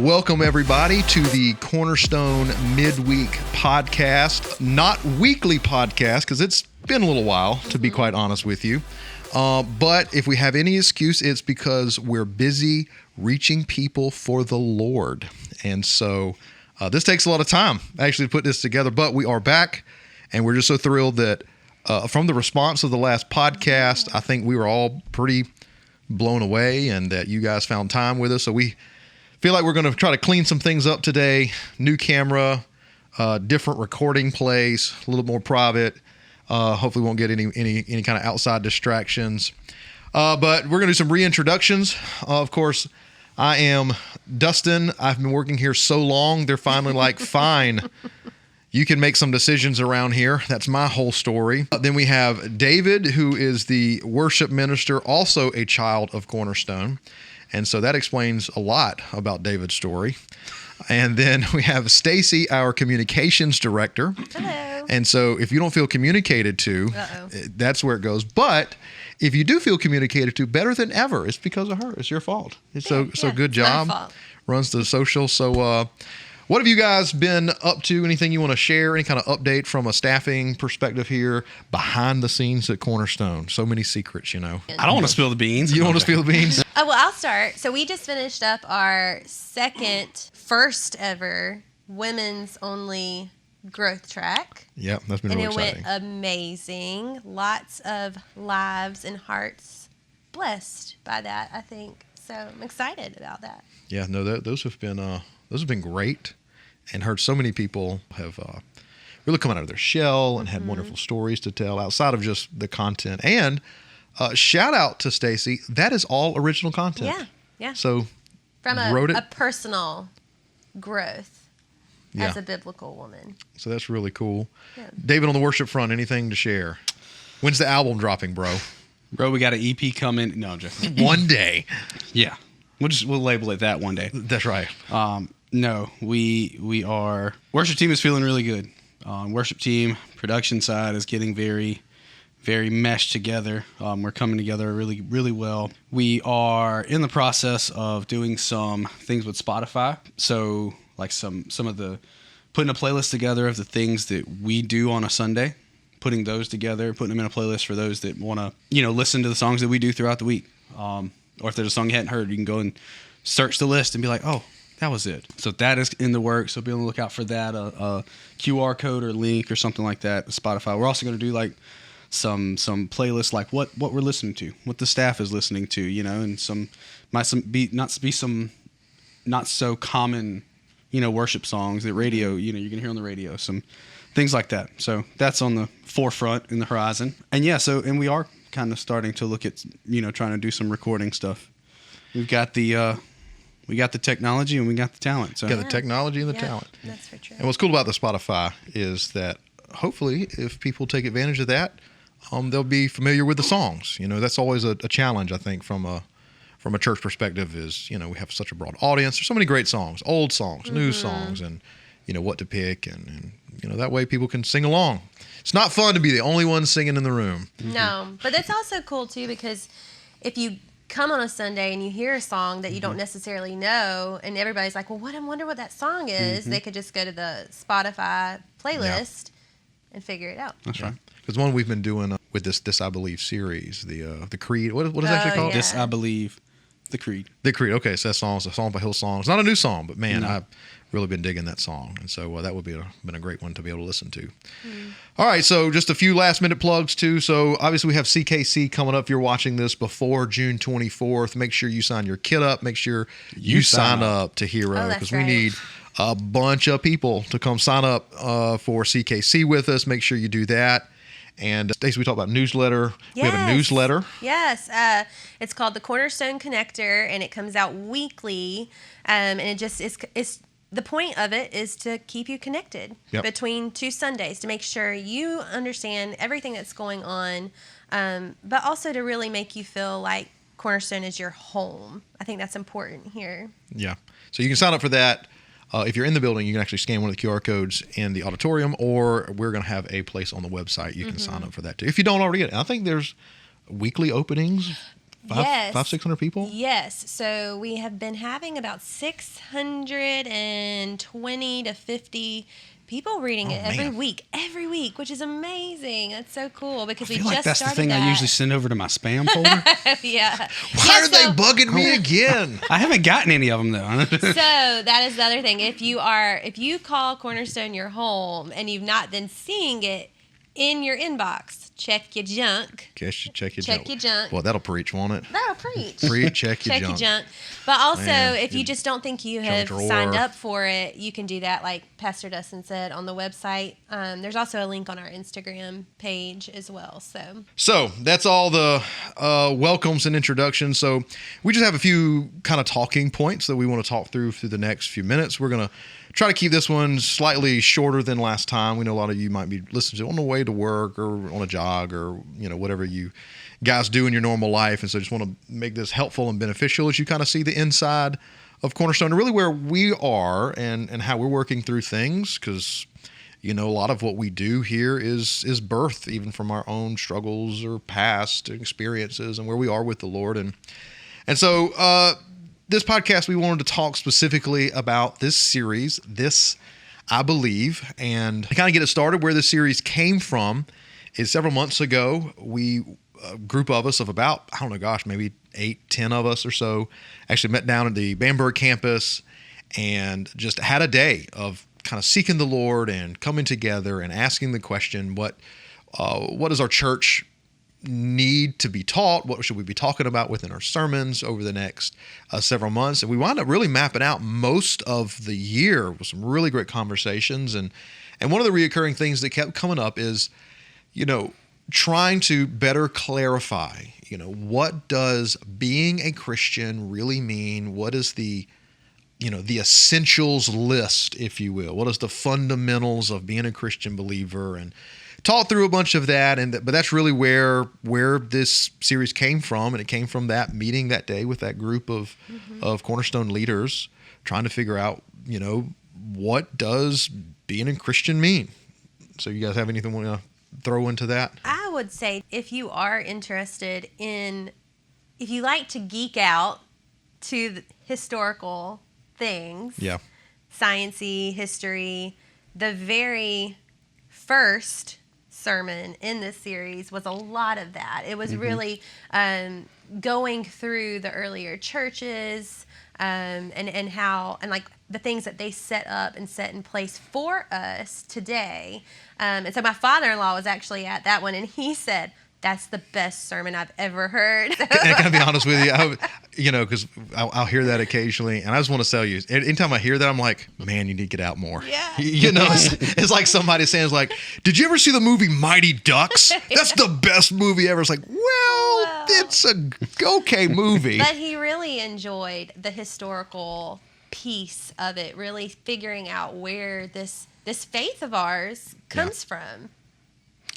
Welcome, everybody, to the Cornerstone Midweek Podcast. Not weekly podcast, because it's been a little while, to be quite honest with you. But if we have any excuse, it's because we're busy reaching people for the Lord. And so this takes a lot of time, actually, to put this together. But we are back, and we're just so thrilled that from the response of the last podcast, I think we were all pretty blown away, and that you guys found time with us. So we feel like we're going to try to clean some things up today. New camera, different recording place, a little more private. Hopefully won't get any kind of outside distractions. But we're going to do some reintroductions. Of course, I am Dustin. I've been working here so long, they're finally like, fine, you can make some decisions around here. That's my whole story. Then we have David, who is the worship minister, also a child of Cornerstone. And so that explains a lot about David's story. And then we have Stacy, our communications director. Hello. And so if you don't feel communicated to, that's where it goes. But if you do feel communicated to, better than ever, it's because of her. It's your fault. So good job. My fault. Runs the social. So what have you guys been up to? Anything you want to share? Any kind of update from a staffing perspective here behind the scenes at Cornerstone? So many secrets, you know. I don't want to spill the beans. You don't want to spill the beans? Oh, well, I'll start. So we just finished up our first ever women's only growth track. Yep, that's been really exciting. And it went amazing. Lots of lives and hearts blessed by that, I think. So I'm excited about that. Yeah, no, those have been great, and heard so many people have really come out of their shell and had wonderful stories to tell outside of just the content. And shout out to Stacy. That is all original content. Yeah. So from wrote it. a personal growth as a biblical woman. So that's really cool. Yeah. David, on the worship front, anything to share? When's the album dropping, bro? Bro, we got an EP coming. No, I'm joking. One day. Yeah. We'll label it that one day. That's right. No, we are. Worship team is feeling really good. Worship team, production side is getting very, very meshed together. We're coming together really, really well. We are in the process of doing some things with Spotify. So like some of the putting a playlist together of the things that we do on a Sunday, putting those together, putting them in a playlist for those that want to, listen to the songs that we do throughout the week. Or if there's a song you hadn't heard, you can go and search the list and be like, oh, that was it. So that is in the works. So be on the lookout for that, a QR code or link or something like that, Spotify. We're also going to do like some playlists, like what we're listening to, what the staff is listening to, and some not so common, worship songs that radio, you can hear on the radio, some things like that. So that's on the forefront in the horizon. And and we are kind of starting to look at, trying to do some recording stuff. We've got the technology and we got the talent. So. Got the technology and the talent. That's for sure. And what's cool about the Spotify is that hopefully if people take advantage of that, they'll be familiar with the songs. That's always a challenge, I think, from a church perspective is, we have such a broad audience. There's so many great songs, old songs, new songs, and, what to pick. And that way people can sing along. It's not fun to be the only one singing in the room. No, but that's also cool too, because if you come on a Sunday and you hear a song that you don't necessarily know, and everybody's like, well, I wonder what that song is, they could just go to the Spotify playlist and figure it out. That's right. Because one we've been doing with this I Believe series, the Creed. What is it actually called? Yeah. This I Believe, the Creed. The Creed. Okay, so that song's a song by Hillsong. It's not a new song, but man, I've really been digging that song, and so that would been a great one to be able to listen to. All right, so just a few last minute plugs too. So obviously we have CKC coming up. If you're watching this before June 24th, make sure you sign your kid up. Make sure you sign up to Hero, because we need a bunch of people to come sign up for CKC with us. Make sure you do that. And Stacey, we talked about newsletter. Yes. We have a newsletter. Yes. It's called the Cornerstone Connector, and it comes out weekly. And it just it's the point of it is to keep you connected between two Sundays, to make sure you understand everything that's going on, but also to really make you feel like Cornerstone is your home. I think that's important here. Yeah. So you can sign up for that. If you're in the building, you can actually scan one of the QR codes in the auditorium, or we're going to have a place on the website you can sign up for that too. If you don't already get it. I think there's weekly openings Yes. 500-600 people? Yes. So we have been having about 620 to 50 people reading it every week, which is amazing. That's so cool because I feel like that's the thing I usually send over to my spam folder. Yeah. Why are they bugging me again? I haven't gotten any of them though. So that is the other thing. If you call Cornerstone your home and you've not been seeing it in your inbox, check your junk. Check your junk. Well, that'll preach, won't it? That'll preach. Check your junk. But also, Man, if you just don't think you have signed up for it, you can do that like Pastor Dustin said on the website. There's also a link on our Instagram page as well. So that's all the welcomes and introductions. So we just have a few kind of talking points that we want to talk through the next few minutes. We're going to try to keep this one slightly shorter than last time. We know a lot of you might be listening to it on the way to work or on a jog or, whatever you guys do in your normal life. And so just want to make this helpful and beneficial as you kind of see the inside of Cornerstone and really where we are and how we're working through things. Because, a lot of what we do here is birthed even from our own struggles or past experiences and where we are with the Lord. And so, this podcast, we wanted to talk specifically about this series, I Believe, and to kind of get it started, where this series came from is several months ago, a group of us of about, maybe 8-10 of us or so, actually met down at the Bamberg campus and just had a day of kind of seeking the Lord and coming together and asking the question, what does our church need to be taught? What should we be talking about within our sermons over the next several months? And we wound up really mapping out most of the year with some really great conversations. And one of the reoccurring things that kept coming up is, trying to better clarify, what does being a Christian really mean? What is the essentials list, if you will? What is the fundamentals of being a Christian believer? And talked through a bunch of that, but that's really where this series came from, and it came from that meeting that day with that group of Cornerstone leaders trying to figure out, what does being a Christian mean? So you guys have anything you want to throw into that? I would say if you are interested if you like to geek out to the historical things, science-y, history, the very first sermon in this series was a lot of that. It was really going through the earlier churches and how and like the things that they set up and set in place for us today. And so my father-in-law was actually at that one, and he said, "That's the best sermon I've ever heard." And can I be honest with you? Because I'll hear that occasionally, and I just want to tell you, anytime I hear that, I'm like, man, you need to get out more. Yeah. It's like somebody saying, like, did you ever see the movie Mighty Ducks? That's the best movie ever. It's like, well, it's a okay movie. But he really enjoyed the historical piece of it, really figuring out where this faith of ours comes from.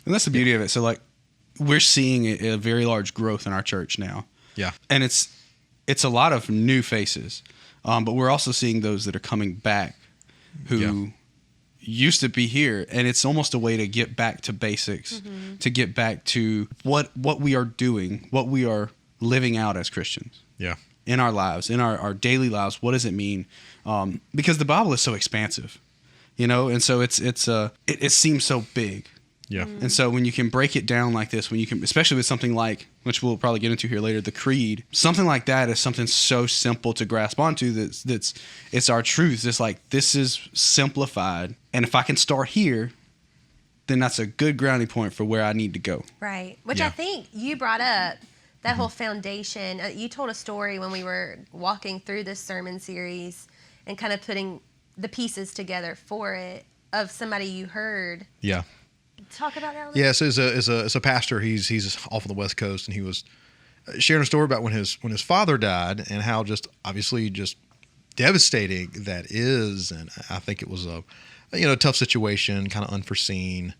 And that's the beauty of it. So, like, we're seeing a very large growth in our church now. Yeah. And it's a lot of new faces. But we're also seeing those that are coming back who used to be here. And it's almost a way to get back to basics, to get back to what we are doing, what we are living out as Christians. Yeah. In our lives, in our daily lives. What does it mean? Because the Bible is so expansive, and so it seems so big. Yeah. And so when you can break it down like this, when you can, especially with something like, which we'll probably get into here later, the creed, something like that is something so simple to grasp onto that's it's our truth. It's like, this is simplified. And if I can start here, then that's a good grounding point for where I need to go. Right. Which I think you brought up that whole foundation. You told a story when we were walking through this sermon series and kind of putting the pieces together for it of somebody you heard. Yeah. Talk about that. Yeah, so as a pastor, he's off on the West Coast, and he was sharing a story about when his father died and how just obviously just devastating that is. And I think it was a tough situation, kind of unforeseen,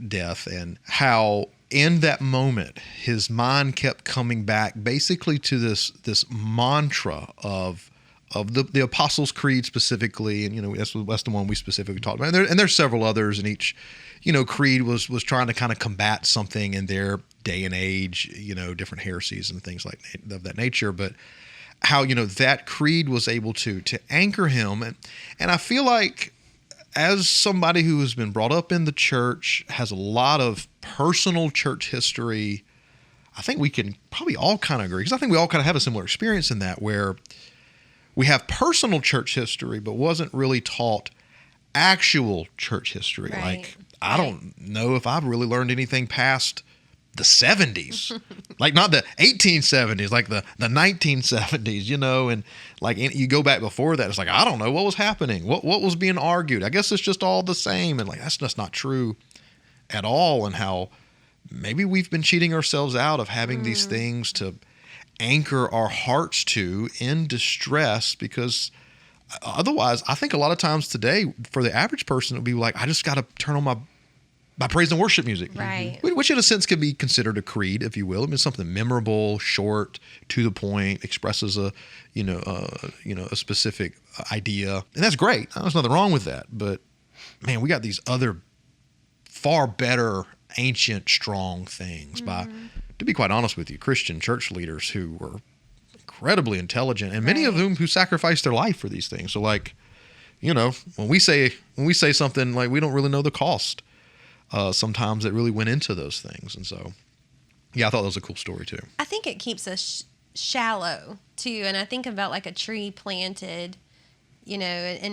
death, and how in that moment his mind kept coming back basically to this mantra of the Apostles' Creed specifically, and that's the one we specifically talked about. And there's several others, and each creed was trying to kind of combat something in their day and age, different heresies and things like of that nature, but how, that creed was able to anchor him. And I feel like as somebody who has been brought up in the church, has a lot of personal church history, I think we can probably all kind of agree, because I think we all kind of have a similar experience in that, where we have personal church history, but wasn't really taught actual church history. Right. Like, I don't know if I've really learned anything past the 70s, like not the 1870s, like the 1970s, and like you go back before that, it's like, I don't know what was happening. What was being argued? I guess it's just all the same. And like, that's just not true at all. And how maybe we've been cheating ourselves out of having these things to anchor our hearts to in distress, because otherwise, I think a lot of times today, for the average person, it would be like, I just got to turn on my praise and worship music, right? Which in a sense could be considered a creed, if you will. I mean, something memorable, short, to the point, expresses a specific idea, and that's great. There's nothing wrong with that. But man, we got these other far better, ancient, strong things by, to be quite honest with you, Christian church leaders who were incredibly intelligent, and many of whom who sacrificed their life for these things. So like, when we say something, like, we don't really know the cost. Sometimes it really went into those things. And so, yeah, I thought that was a cool story too. I think it keeps us shallow too. And I think about like a tree planted, and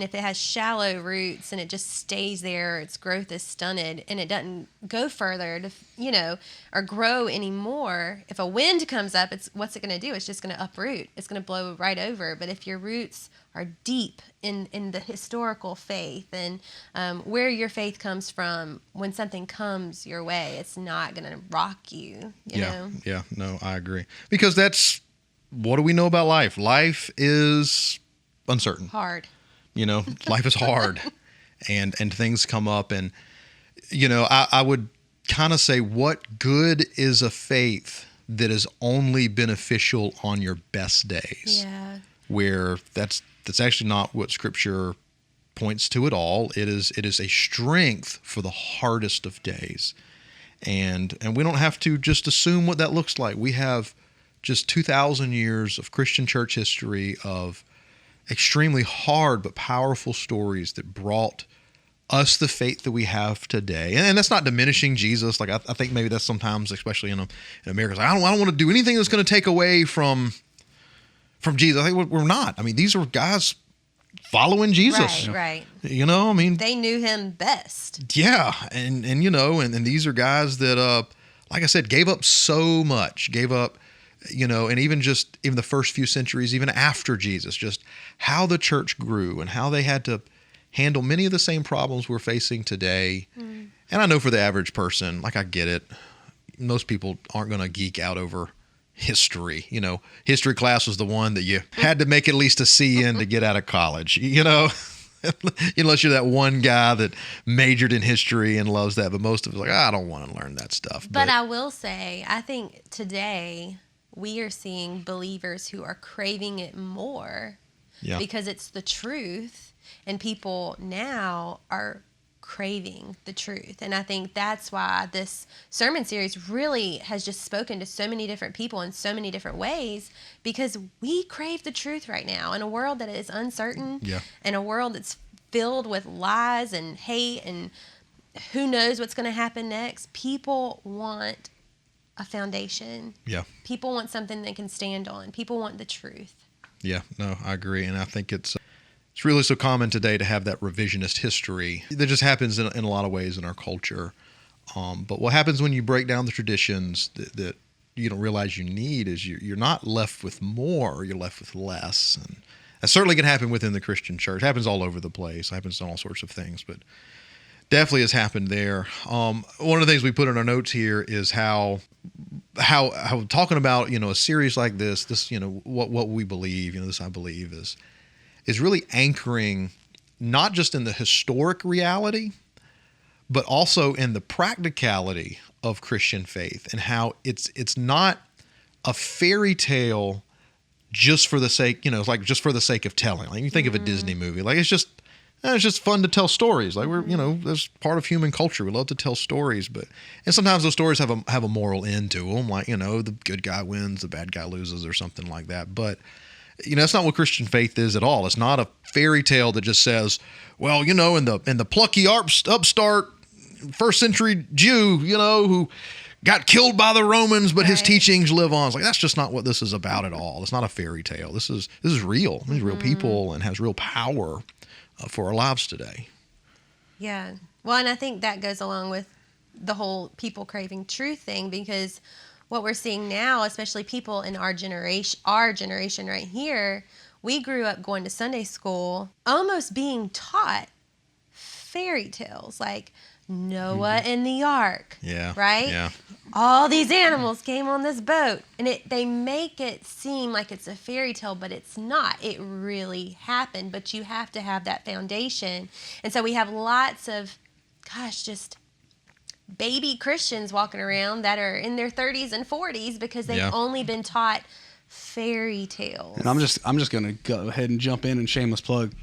if it has shallow roots and it just stays there, its growth is stunted and it doesn't go further to, or grow anymore. If a wind comes up, what's it going to do? It's just going to uproot. It's going to blow right over. But if your roots are deep in the historical faith and where your faith comes from, when something comes your way, it's not going to rock you, you know? Yeah, no, I agree. Because what do we know about life? Life is uncertain. Hard. Life is hard and things come up. And, I would kind of say, what good is a faith that is only beneficial on your best days? Yeah. Where that's actually not what Scripture points to at all. It is a strength for the hardest of days. And we don't have to just assume what that looks like. We have just 2,000 years of Christian church history of extremely hard but powerful stories that brought us the faith that we have today. And that's not diminishing Jesus. Like, I think maybe that's sometimes, especially in America, like, I don't want to do anything that's going to take away from Jesus. I think we're not. I mean, these are guys following Jesus. Right. They knew him best. Yeah. And these are guys that, like I said, gave up so much, and even the first few centuries, even after Jesus, just how the church grew and how they had to handle many of the same problems we're facing today. And I know for the average person, like, I get it. Most people aren't going to geek out over history. History class was the one that you had to make at least a C in to get out of college, unless you're that one guy that majored in history and loves that. But most of us are like, I don't want to learn that stuff. But I will say, I think today we are seeing believers who are craving it more because it's the truth, and people now are craving the truth. And I think that's why this sermon series really has just spoken to so many different people in so many different ways, because we crave the truth right now in a world that is uncertain, in a world that's filled with lies and hate and who knows what's going to happen next. People want a foundation. Yeah. People want something they can stand on. People want the truth. Yeah, no, I agree. And I think it's really so common today to have that revisionist history that just happens in a lot of ways in our culture. But what happens when you break down the traditions that you don't realize you need is you're not left with more, you're left with less. And that certainly can happen within the Christian church. It happens all over the place. It happens in all sorts of things, but definitely has happened there. One of the things we put in our notes here is how talking about, a series like this, what we believe, this I believe is really anchoring not just in the historic reality, but also in the practicality of Christian faith, and how it's not a fairy tale just for the sake, it's like just for the sake of telling. Like, you think of a Disney movie, like, it's just And it's just fun to tell stories. Like that's part of human culture. We love to tell stories, and sometimes those stories have a moral end to them. Like, the good guy wins, the bad guy loses, or something like that. But, that's not what Christian faith is at all. It's not a fairy tale that just says, well, in the plucky upstart first century Jew, who got killed by the Romans, but his teachings live on. It's like, that's just not what this is about at all. It's not a fairy tale. This is real. These real people and has real power for our lives today. Yeah. Well, and I think that goes along with the whole people craving truth thing, because what we're seeing now, especially people in our generation right here, we grew up going to Sunday school almost being taught fairy tales, like Noah and the ark. Yeah. Right? Yeah. All these animals came on this boat, and they make it seem like it's a fairy tale, but it's not. It really happened, but you have to have that foundation. And so we have lots of, just baby Christians walking around that are in their 30s and 40s because they've only been taught fairy tales. And I'm just going to go ahead and jump in and shameless plug.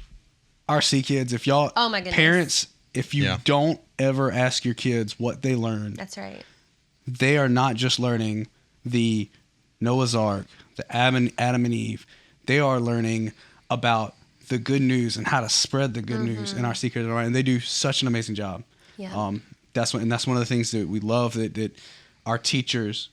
RC kids, if y'all, oh my goodness, parents, if you don't ever ask your kids what they learn. That's right. They are not just learning the Noah's Ark, the Adam and Eve. They are learning about the good news and how to spread the good news in our secret. And they do such an amazing job. Yeah. That's one of the things that we love, that our teachers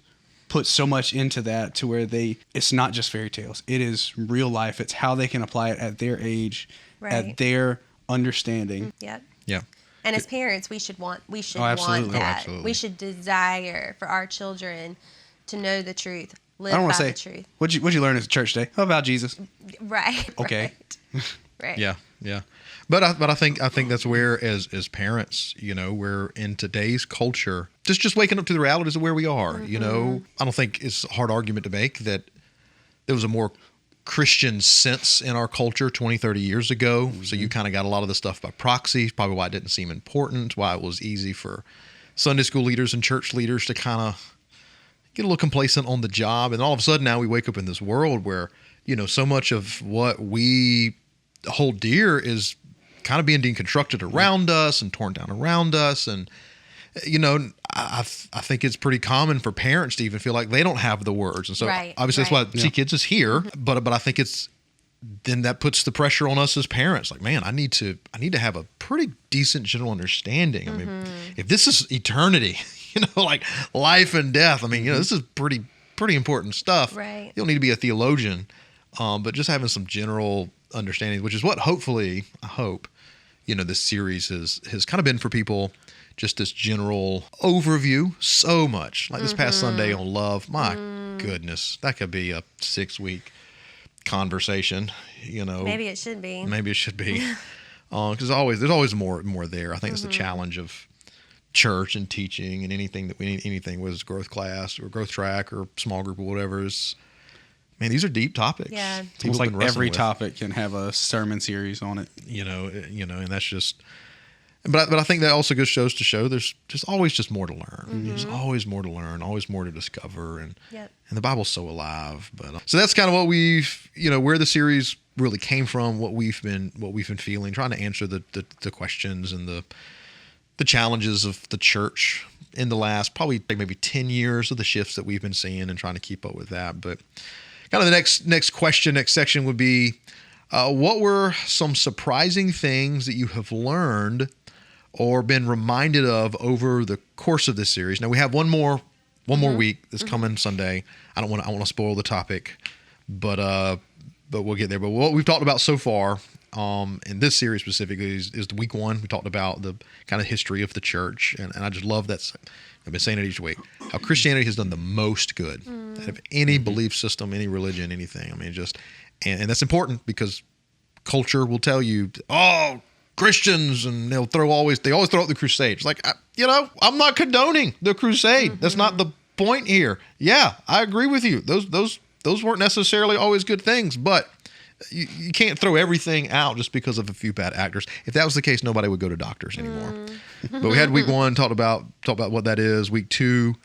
put so much into that, to where it's not just fairy tales. It is real life. It's how they can apply it at their age, at their understanding. Yep. Yeah. And as parents, we should want that. Absolutely. We should desire for our children to know the truth, live I don't by want to say, the truth. What'd you learn at church today? How about Jesus? Right. Okay. Right. Yeah. Yeah. But I think that's where as parents, we're in today's culture, just waking up to the realities of where we are. I don't think it's a hard argument to make that there was a more Christian sense in our culture 20, 30 years ago. So you kind of got a lot of the stuff by proxy, probably why it didn't seem important, why it was easy for Sunday school leaders and church leaders to kind of get a little complacent on the job. And all of a sudden now we wake up in this world where, so much of what we hold dear is kind of being deconstructed around us and torn down around us. And, I think it's pretty common for parents to even feel like they don't have the words. And so obviously that's why See Kids is here. But I think then that puts the pressure on us as parents. Like, man, I need to have a pretty decent general understanding. I mean, if this is eternity, like life and death, I mean, this is pretty important stuff. Right. You don't need to be a theologian, but just having some general understanding, which is what I hope, this series has kind of been for people. Just this general overview, so much. Like this past Sunday on love, my goodness, that could be a 6-week conversation. Maybe it should be. Because there's always more there. I think it's the challenge of church and teaching and anything whether it's growth class or growth track or small group or whatever is. Man, these are deep topics. Yeah, it's like every topic can have a sermon series on it. And that's just. But I think that also goes to show there's just always just more to learn. There's always more to learn, always more to discover, and the Bible's so alive. But so that's kind of what we've where the series really came from, what we've been feeling, trying to answer the questions and the challenges of the church in the last probably maybe 10 years of the shifts that we've been seeing and trying to keep up with that. But kind of the next section would be what were some surprising things that you have learned or been reminded of over the course of this series? Now we have one more week that's coming Sunday. I want to spoil the topic, but we'll get there. But what we've talked about so far in this series specifically is the week one. We talked about the kind of history of the church, and I just love that. I've been saying it each week, how Christianity has done the most good out of any belief system, any religion, anything. I mean, and that's important because culture will tell you, Christians, and they always throw out the crusades. Like, I'm not condoning the crusade. That's not the point here. Yeah, I agree with you. Those weren't necessarily always good things, but you can't throw everything out just because of a few bad actors. If that was the case, nobody would go to doctors anymore. But we had week one, talked about what that is. Week two,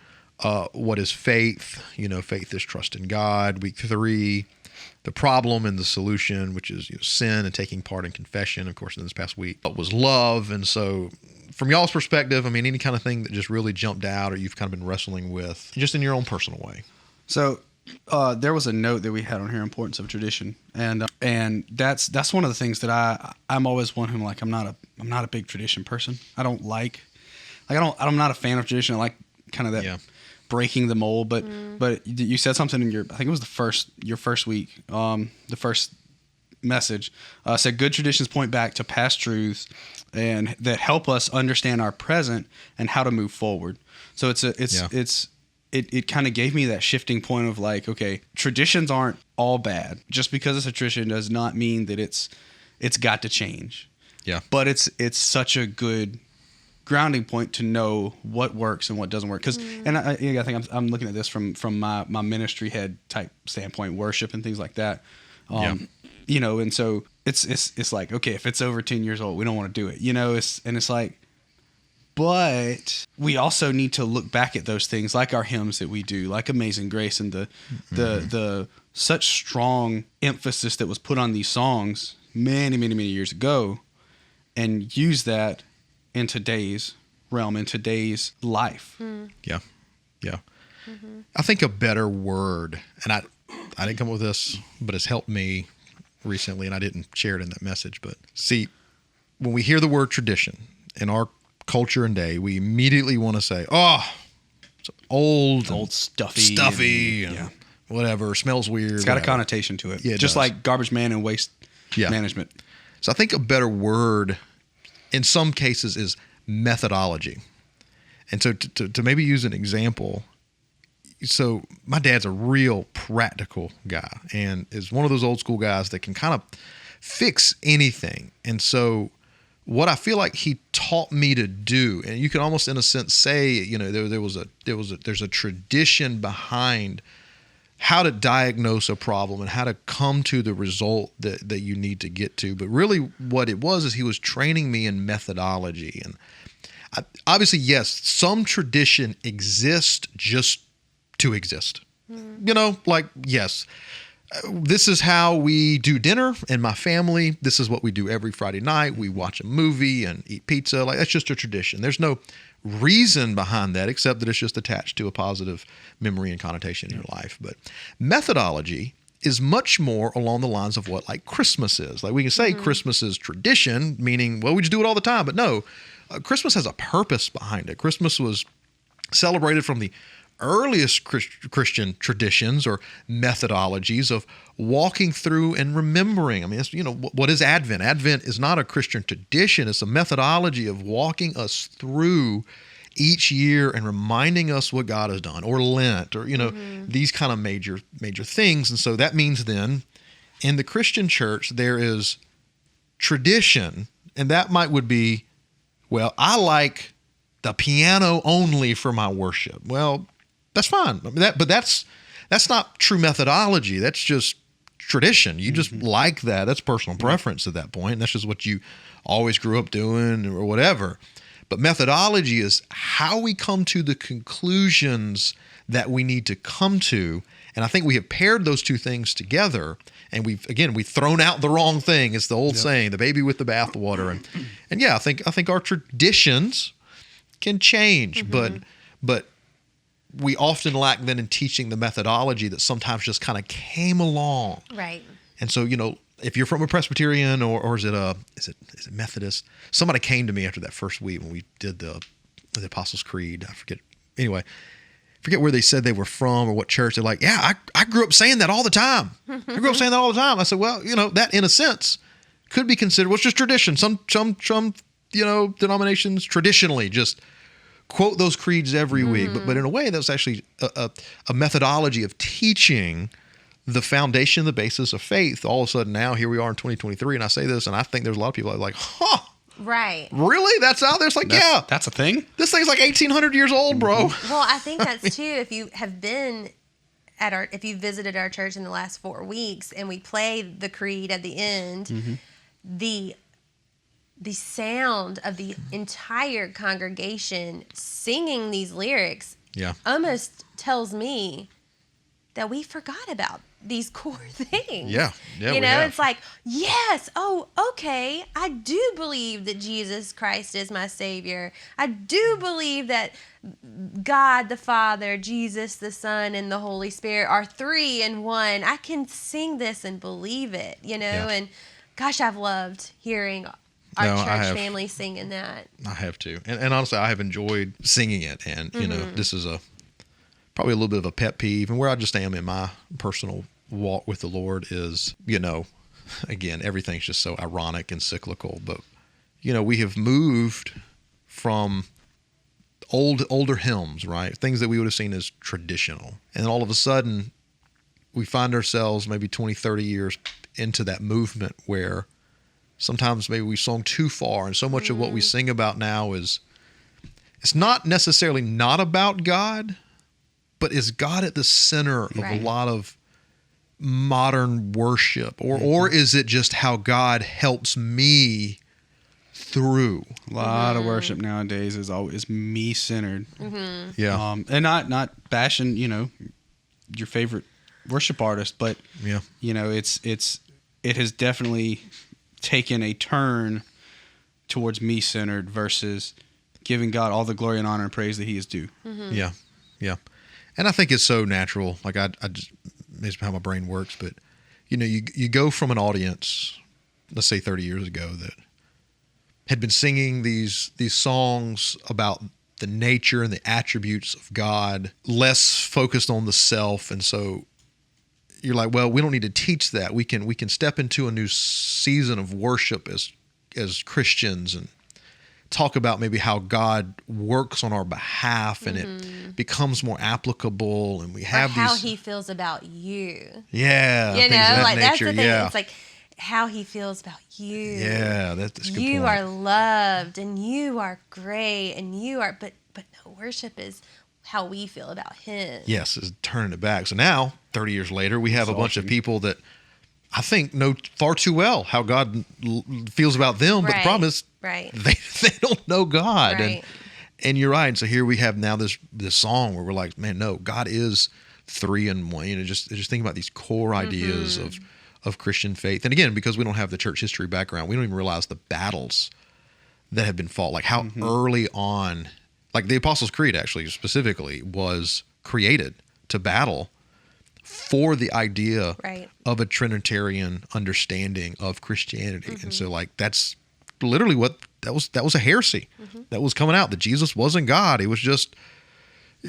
what is faith? Faith is trust in God. Week three, the problem and the solution, which is sin and taking part in confession. Of course, in this past week, but was love. And so from y'all's perspective, I mean, any kind of thing that just really jumped out or you've kind of been wrestling with just in your own personal way. So there was a note that we had on here, importance of tradition, and that's one of the things that I'm always one who like I'm not a big tradition person. I'm not a fan of tradition. I like kind of that breaking the mold. But you said something in I think it was your first week, the first message said good traditions point back to past truths and that help us understand our present and how to move forward. So it kind of gave me that shifting point of like, okay, traditions aren't all bad. Just because it's a tradition does not mean that it's got to change. Yeah. But it's such a good grounding point to know what works and what doesn't work. Because and I think I'm looking at this from my ministry head type standpoint, worship and things like that. And so it's like, okay, if it's over 10 years old, we don't want to do it. It's like. But we also need to look back at those things like our hymns that we do, like Amazing Grace and the such strong emphasis that was put on these songs many, many, many years ago and use that in today's realm, in today's life. Yeah. Yeah. Mm-hmm. I think a better word, and I didn't come up with this, but it's helped me recently, and I didn't share it in that message. But see, when we hear the word tradition in our culture and day, we immediately want to say, "Oh, it's old, stuffy, and whatever. Smells weird." It's got a connotation to it, yeah, just like garbage man and waste management. So I think a better word, in some cases, is methodology. And so to maybe use an example, so my dad's a real practical guy and is one of those old school guys that can kind of fix anything, and so. What I feel like he taught me to do, and you can almost in a sense say, there's a tradition behind how to diagnose a problem and how to come to the result that you need to get to. But really what it was is he was training me in methodology. And obviously, yes, some tradition exists just to exist. Yes. This is how we do dinner in my family. This is what we do every Friday night. We watch a movie and eat pizza. Like that's just a tradition. There's no reason behind that except that it's just attached to a positive memory and connotation in your life. But methodology is much more along the lines of what like Christmas is. Like we can say Christmas is tradition, meaning, well, we just do it all the time. But no, Christmas has a purpose behind it. Christmas was celebrated from the earliest Christian traditions or methodologies of walking through and remembering. I mean, what is Advent? Advent is not a Christian tradition. It's a methodology of walking us through each year and reminding us what God has done, or Lent, or, these kind of major things. And so that means then in the Christian church, there is tradition, and that would be, well, I like the piano only for my worship. Well, that's fine. I mean, but that's not true methodology. That's just tradition. You just like that. That's personal preference at that point. That's just what you always grew up doing or whatever. But methodology is how we come to the conclusions that we need to come to. And I think we have paired those two things together. And we've thrown out the wrong thing. It's the old saying, the baby with the bathwater. And yeah, I think our traditions can change, but we often lack then in teaching the methodology that sometimes just kind of came along. Right. And so, if you're from a Presbyterian or is it Methodist? Somebody came to me after that first week when we did the Apostles' Creed. I forget where they said they were from or what church. They're like, yeah, I grew up saying that all the time. I said, well, that in a sense could be considered, well, it's just tradition. Some denominations traditionally just quote those creeds every week, but in a way that's actually a methodology of teaching the foundation, the basis of faith. All of a sudden now here we are in 2023, and I say this, and I think there's a lot of people that are like, huh, right? Really? That's out there? It's like, that's a thing. This thing's like 1,800 years old, bro. Well, I think that's too. If you have been if you visited our church in the last 4 weeks, and we play the creed at the end, the sound of the entire congregation singing these lyrics almost tells me that we forgot about these core things. Yeah, you know, it's like, yes, oh, okay, I do believe that Jesus Christ is my Savior. I do believe that God the Father, Jesus the Son, and the Holy Spirit are three in one. I can sing this and believe it, you know, and gosh, I've loved hearing our church family singing that. I have too. And honestly, I have enjoyed singing it. And, you know, this is probably a little bit of a pet peeve. And where I just am in my personal walk with the Lord is, you know, again, everything's just so ironic and cyclical. But, you know, we have moved from older hymns, right? Things that we would have seen as traditional. And all of a sudden, we find ourselves maybe 20, 30 years into that movement where sometimes maybe we sung too far, and so much of what we sing about now is, it's not necessarily not about God, but is God at the center of a lot of modern worship, or is it just how God helps me through? A lot of worship nowadays is always me centered. Yeah, and not bashing, you know, your favorite worship artist, but you know, it has definitely taken a turn towards me centered versus giving God all the glory and honor and praise that He is due. Yeah. And I think it's so natural. Like I just, it's how my brain works. But you know, you go from an audience, let's say 30 years ago, that had been singing these songs about the nature and the attributes of God, less focused on the self, and so you're like, well, we don't need to teach that. We can step into a new season of worship as Christians and talk about maybe how God works on our behalf, and it becomes more applicable, and we have how He feels about you. Yeah, you know, like nature. That's the thing. Yeah. It's like how He feels about you. Yeah, that's a good you point. are loved, and you are great, and you are. But no, worship is how we feel about Him. Yes, is turning it back. So now, 30 years later, we have a bunch of people that I think know far too well how God feels about them. But the problem is they don't know God. And you're right. So here we have now this song where we're like, man, no, God is three in one. You know, just think about these core ideas of Christian faith. And again, because we don't have the church history background, we don't even realize the battles that have been fought, like how early on, like the Apostles' Creed actually specifically was created to battle for the idea of a Trinitarian understanding of Christianity. And so like that's literally what that was a heresy that was coming out, that Jesus wasn't God. It was just,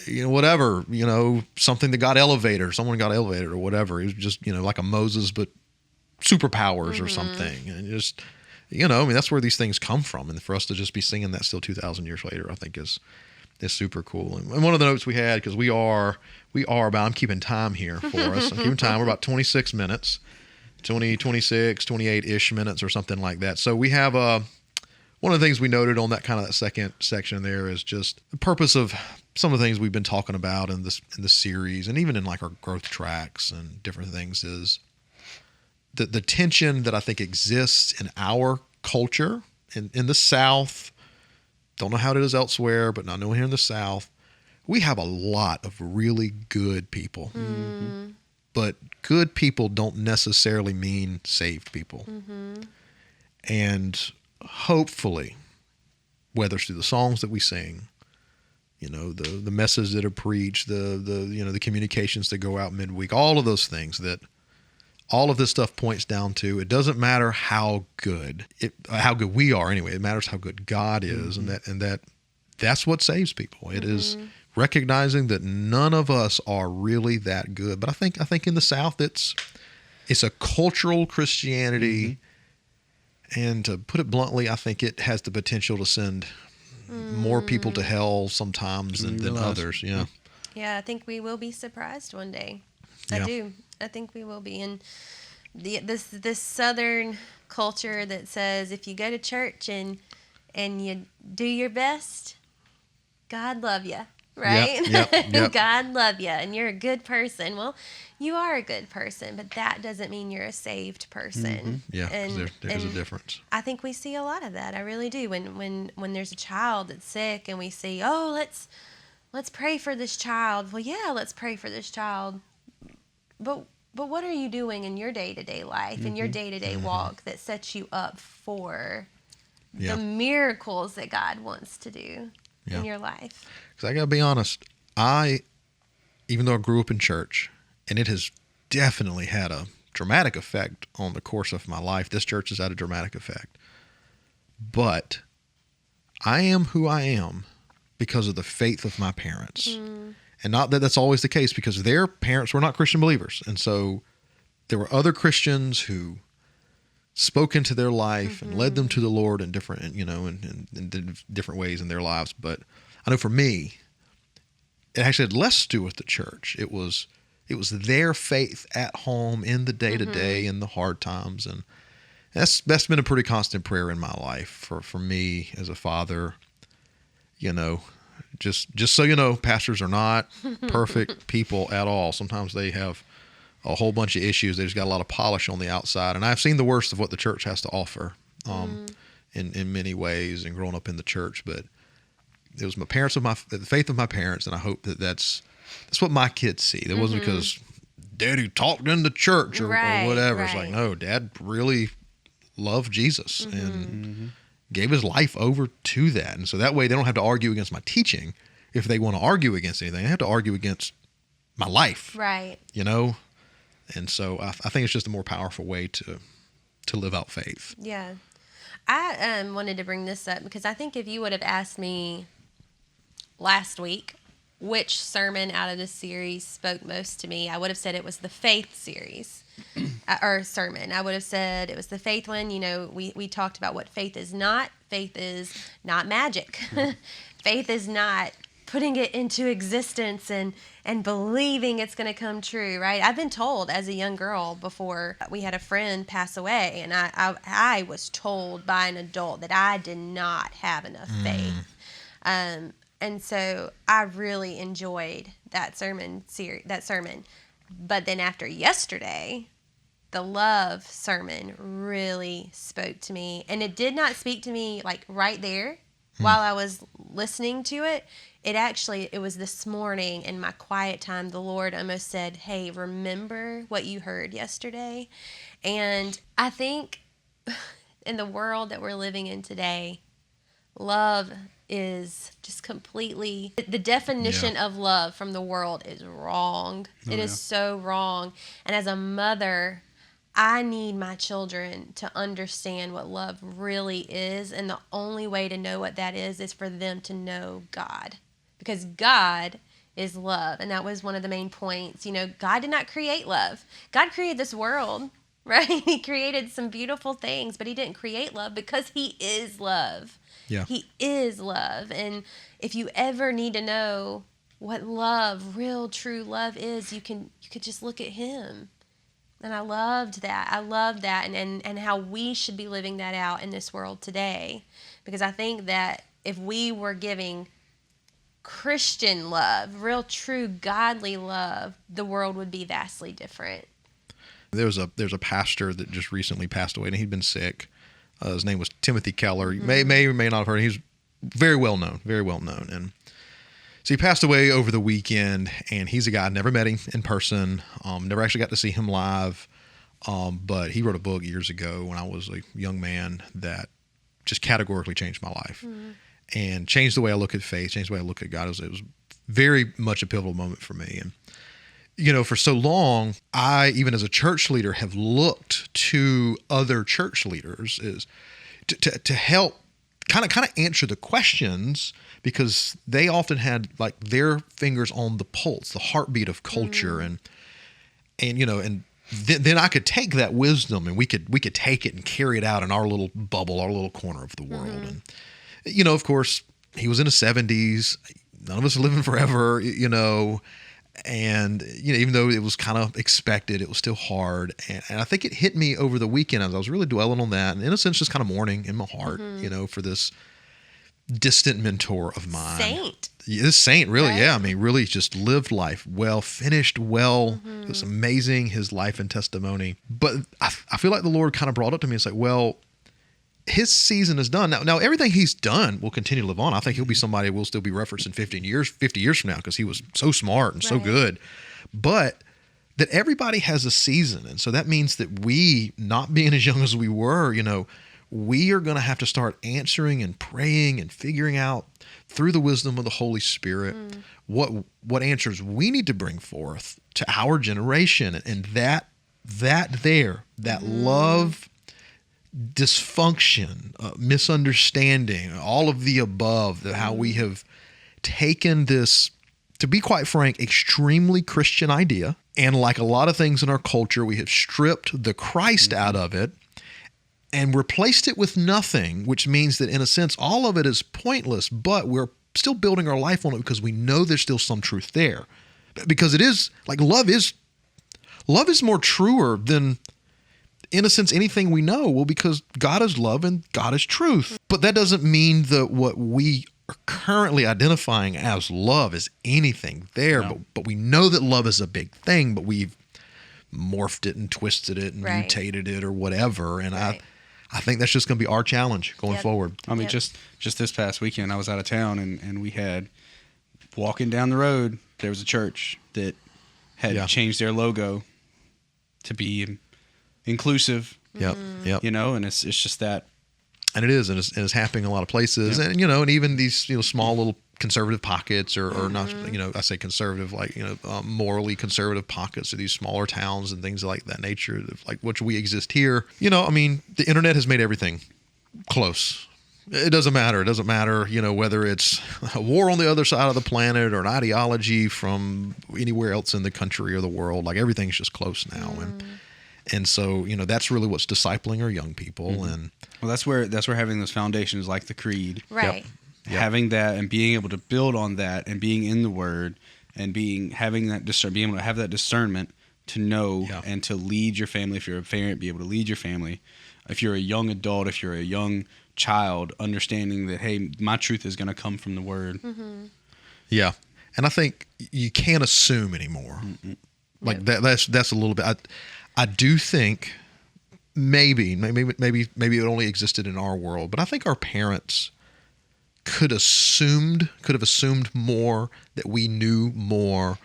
you know, whatever, you know, something that got elevated, or someone got elevated or whatever. It was just, you know, like a Moses but superpowers or something. And just, you know, I mean, that's where these things come from. And for us to just be singing that still 2,000 years later, I think is super cool. And one of the notes we had, because we are about, I'm keeping time here for us. I'm keeping time. We're about 26 minutes, 26, 28-ish minutes or something like that. So we have one of the things we noted on that second section there is just the purpose of some of the things we've been talking about in this series, and even in like our growth tracks and different things, is the tension that I think exists in our culture in the South. Don't know how it is elsewhere, but not knowing here in the South, we have a lot of really good people. But good people don't necessarily mean saved people. And hopefully, whether it's through the songs that we sing, you know, the messages that are preached, the you know, the communications that go out midweek, all of those things, that all of this stuff points down to, it doesn't matter how good we are anyway. It matters how good God is, and that's what saves people. It is recognizing that none of us are really that good. But I think in the South, it's a cultural Christianity, and to put it bluntly, I think it has the potential to send more people to hell sometimes than others. Yeah. Yeah, I think we will be surprised one day. I do. I think we will be. And this Southern culture that says if you go to church and you do your best, God love you, right? Yep. God love you, and you're a good person. Well, you are a good person, but that doesn't mean you're a saved person. Yeah, and there's a difference. I think we see a lot of that. I really do. When there's a child that's sick, and we see, oh, let's pray for this child. Well, yeah, let's pray for this child. But But what are you doing in your day-to-day life, in your day-to-day walk that sets you up for the miracles that God wants to do in your life? Because I got to be honest, even though I grew up in church, and it has definitely had a dramatic effect on the course of my life. This church has had a dramatic effect. But I am who I am because of the faith of my parents. And not that that's always the case, because their parents were not Christian believers. And so there were other Christians who spoke into their life and led them to the Lord in different, in different ways in their lives. But I know for me, it actually had less to do with the church. It was their faith at home in the day-to-day, in the hard times. And that's been a pretty constant prayer in my life for me as a father. Just so you know, pastors are not perfect people at all. Sometimes they have a whole bunch of issues. They just got a lot of polish on the outside. And I've seen the worst of what the church has to offer in many ways, and growing up in the church. But it was the faith of my parents, and I hope that's what my kids see. That wasn't because Daddy talked in the church or whatever. It's like, no, Dad really loved Jesus and gave his life over to that. And so that way they don't have to argue against my teaching. If they want to argue against anything, they have to argue against my life. Right. And so I think it's just a more powerful way to live out faith. Yeah. I wanted to bring this up because I think if you would have asked me last week which sermon out of this series spoke most to me, I would have said it was the faith series or sermon. I would have said it was the faith one. We talked about what faith is not. Faith is not magic. Faith is not putting it into existence and believing it's going to come true, right? I've been told as a young girl before we had a friend pass away, and I was told by an adult that I did not have enough faith. And so I really enjoyed that sermon. But then after yesterday, the love sermon really spoke to me. And it did not speak to me like right there while I was listening to it. It was this morning in my quiet time, the Lord almost said, hey, remember what you heard yesterday? And I think in the world that we're living in today, love is just completely, the definition of love from the world is wrong. It is so wrong. And as a mother, I need my children to understand what love really is. And the only way to know what that is for them to know God. Because God is love. And that was one of the main points. God did not create love. God created this world, right? He created some beautiful things, but he didn't create love because he is love. Yeah. He is love. And if you ever need to know what love, real true love is, you could just look at him. And I loved that. And how we should be living that out in this world today. Because I think that if we were giving Christian love, real true godly love, the world would be vastly different. There's a pastor that just recently passed away, and he'd been sick. His name was Timothy Keller. You may or may not have heard him. He's very well known. And so he passed away over the weekend, and he's a guy, I never met him in person, never actually got to see him live, but he wrote a book years ago when I was a young man that just categorically changed my life and changed the way I look at faith, changed the way I look at God. It was very much a pivotal moment for me. And for so long, I, even as a church leader, have looked to other church leaders to help kind of answer the questions, because they often had like their fingers on the pulse, the heartbeat of culture, and then I could take that wisdom and we could take it and carry it out in our little bubble, our little corner of the world. And of course, he was in his 70s. None of us are living forever, And, even though it was kind of expected, it was still hard. And I think it hit me over the weekend as I was really dwelling on that. And in a sense, just kind of mourning in my heart, for this distant mentor of mine. Saint. This saint, really, right? Yeah. I mean, really just lived life well, finished well. It was amazing, his life and testimony. But I feel like the Lord kind of brought it to me. It's like, well, his season is done. Now everything he's done will continue to live on. I think he'll be somebody we'll still be referenced in 50 years from now, because he was so smart and so good. But that everybody has a season. And so that means that we, not being as young as we were, we are going to have to start answering and praying and figuring out through the wisdom of the Holy Spirit what answers we need to bring forth to our generation. And that love, dysfunction, misunderstanding, all of the above, how we have taken this, to be quite frank, extremely Christian idea. And like a lot of things in our culture, we have stripped the Christ out of it and replaced it with nothing, which means that in a sense, all of it is pointless, but we're still building our life on it because we know there's still some truth there. Because it is, like, love is more truer than, in a sense, anything we know. Well, because God is love and God is truth. But that doesn't mean that what we are currently identifying as love is anything there. No. But we know that love is a big thing, but we've morphed it and twisted it and mutated it or whatever. And I think that's just going to be our challenge going forward. I mean, just this past weekend, I was out of town and we had, walking down the road, there was a church that had changed their logo to be inclusive. Yep. And it's just that. And it is, and it's happening in a lot of places. And, and even these, small little conservative pockets or not, I say conservative, like, morally conservative pockets of these smaller towns and things like that nature, like which we exist here. I mean, the internet has made everything close. It doesn't matter. It doesn't matter, whether it's a war on the other side of the planet or an ideology from anywhere else in the country or the world. Like, everything's just close now. And so, that's really what's discipling our young people. And well, that's where having those foundations like the creed, right? Yep. Having that and being able to build on that and being in the Word and being able to have that discernment to know and to lead your family. If you're a parent, be able to lead your family. If you're a young adult, if you're a young child, understanding that, hey, my truth is going to come from the Word. Yeah, and I think you can't assume anymore. Like that's a little bit. I do think maybe it only existed in our world, but I think our parents could have assumed more, that we knew more,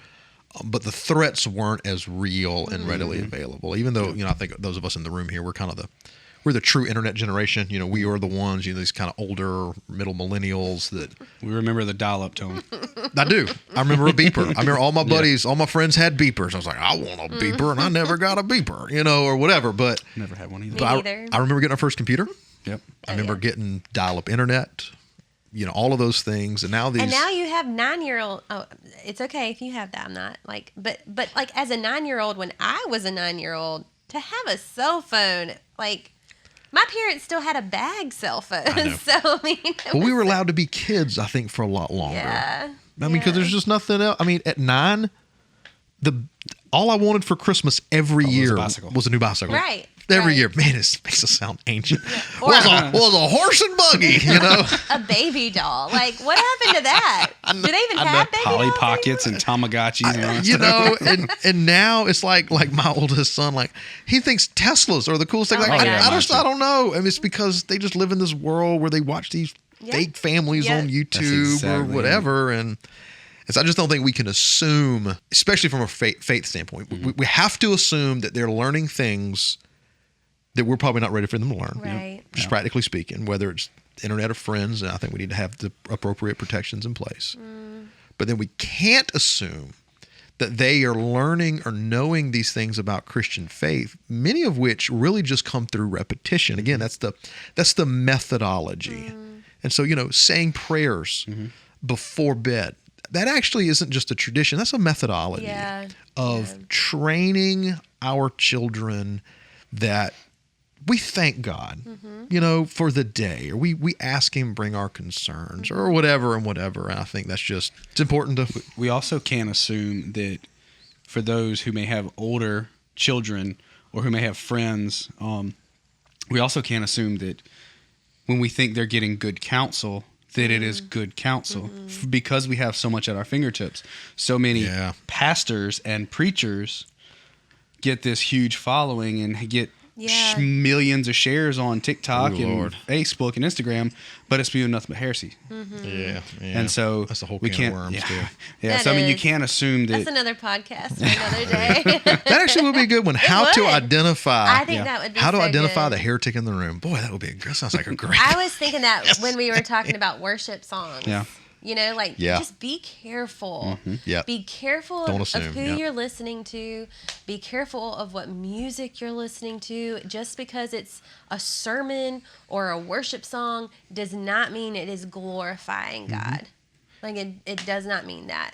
but the threats weren't as real and readily available. Even though, I think those of us in the room here, we're the true internet generation. We are the ones, these kind of older middle millennials that we remember the dial-up tone. I do. I remember a beeper. I remember all my buddies, all my friends had beepers. I was like, I want a beeper, and I never got a beeper, or whatever. But never had one either. Me neither. I remember getting our first computer. Yep. I remember getting dial-up internet. All of those things, and now these. And now you have 9-year-old. Oh, it's okay if you have that. I'm not like, but like as a 9-year-old, when I was a 9-year-old, to have a cell phone, like. My parents still had a bag cell phone, so I mean. Well, we were allowed to be kids, I think, for a lot longer. Yeah. I mean, because there's just nothing else. I mean, at 9, all I wanted for Christmas every year was a new bicycle. Right. Every year, man, it makes us sound ancient. Yeah. Was a horse and buggy, A baby doll. Like, what happened to that? Do they even have baby Polly dolls Pockets and Tamagotchis and all that and now it's like my oldest son, like, he thinks Teslas are the coolest thing. I don't know. I mean, it's because they just live in this world where they watch these fake families on YouTube or whatever, and I just don't think we can assume, especially from a faith standpoint, we have to assume that they're learning things that we're probably not ready for them to learn. Right. Just practically speaking, whether it's internet or friends, and I think we need to have the appropriate protections in place. But then we can't assume that they are learning or knowing these things about Christian faith, many of which really just come through repetition. Again, that's the methodology. And so, saying prayers before bed, that actually isn't just a tradition. That's a methodology of training our children that we thank God, for the day, or we ask Him bring our concerns or whatever. And I think it's important to. We also can't assume that for those who may have older children or who may have friends, we also can't assume that when we think they're getting good counsel, that it is good counsel because we have so much at our fingertips. So many pastors and preachers get this huge following and get millions of shares on TikTok and Lord. Facebook and Instagram, but it's spewing nothing but heresy. Yeah. And so that's the whole we can can't. of worms Yeah, too. yeah. That So I mean, you is. can't assume that. That's another podcast for another day. That actually would be a good one. How to would. identify. I think that would be How to so identify good. the heretic in the room. Boy, that would be. That sounds like a great. I was thinking that when we were talking about worship songs. Yeah. You know, like just be careful. Yep. Be careful Don't of assume, who yep. you're listening to. Be careful of what music you're listening to. Just because it's a sermon or a worship song does not mean it is glorifying God. Like it does not mean that.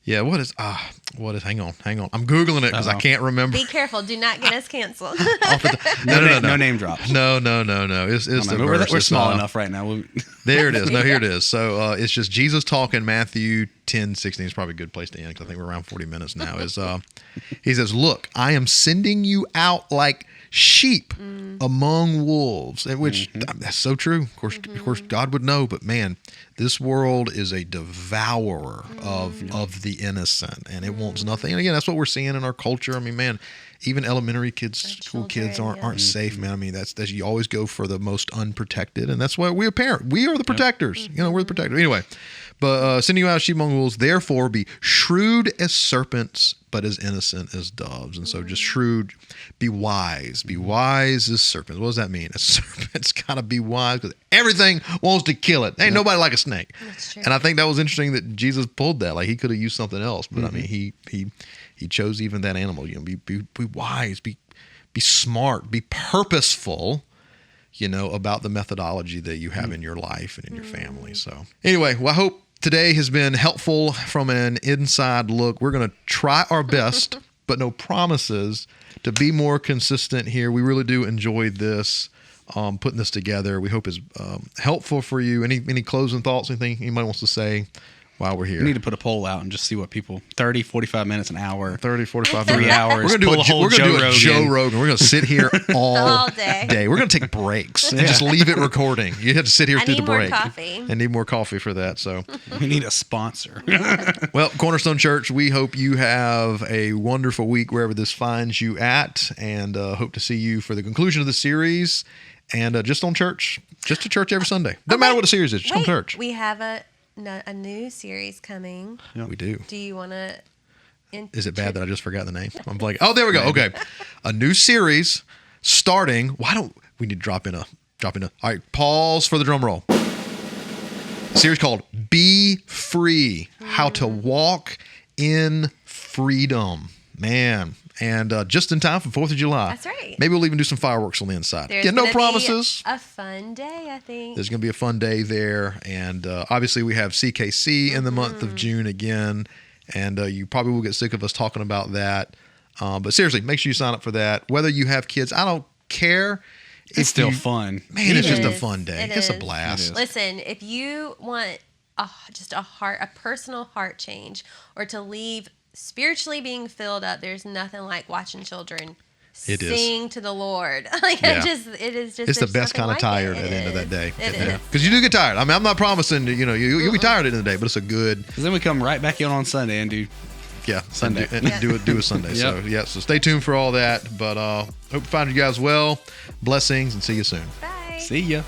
Yeah. What is? Hang on. I'm googling it because I can't remember. Be careful. Do not get us canceled. No name drops. No. It's the verse. We're It's, small enough right now. There it is. No, here it is. So it's just Jesus talking. Matthew 10:16 is probably a good place to end because I think we're around 40 minutes now. He says, "Look, I am sending you out like sheep among wolves," and which that's so true. Of course, God would know, but man, this world is a devourer of the innocent, and it wants nothing. And again, that's what we're seeing in our culture. I mean, man, even elementary kids, school kids aren't safe, man. I mean, that's you always go for the most unprotected, and that's why we are the protectors. You know, we're the protectors. Anyway, but sending you out sheep among wolves, therefore be shrewd as serpents, but as innocent as doves. And so just shrewd, be wise as serpents. What does that mean? A serpent's got to be wise because everything wants to kill it. Ain't nobody like a snake. That's true. And I think that was interesting that Jesus pulled that. Like he could have used something else, but I mean, he chose even that animal. You know, be wise, be smart, be purposeful. You know, about the methodology that you have in your life and in your family. So anyway, well, I hope today has been helpful from an inside look. We're going to try our best, but no promises, to be more consistent here. We really do enjoy this, putting this together. We hope it's helpful for you. Any closing thoughts, anything anybody wants to say while we're here? We need to put a poll out and just see what people, 30, 45 minutes, an hour. 30, 45 3 minutes. hours. We're going to do a Joe Rogan. We're going to sit here all day. We're going to take breaks and just leave it recording. You have to sit here through the break. I need more coffee for that. So We need a sponsor. well, Cornerstone Church, we hope you have a wonderful week wherever this finds you at, and hope to see you for the conclusion of the series, and just on church, just to church every Sunday. Doesn't matter what the series is, just on church. We have a new series coming. Yeah. We do. Do you want to? Is it bad that I just forgot the name? I'm blanking. Oh, there we go. Okay, a new series starting. Why don't we need to drop in a? All right, pause for the drum roll. A series called "Be Free: How to Walk in Freedom." Man. And just in time for 4th of July. That's right. Maybe we'll even do some fireworks on the inside. There's no promises. A fun day, I think. There's going to be a fun day there. And obviously we have CKC in the month of June again. And you probably will get sick of us talking about that. But seriously, make sure you sign up for that. Whether you have kids, I don't care. It's still fun. Man, it's just a fun day. It's a blast. Listen, if you want a personal heart change, or to leave spiritually being filled up, there's nothing like watching children sing to the Lord. It's the best kind of tired at the end of that day. It is. Because you do get tired. I mean, I'm not promising, you'll be tired at the end of the day, but it's a good. Because then we come right back in on Sunday and do Sunday. And do a Sunday. So stay tuned for all that. But hope to find you guys well. Blessings, and see you soon. Bye. See ya.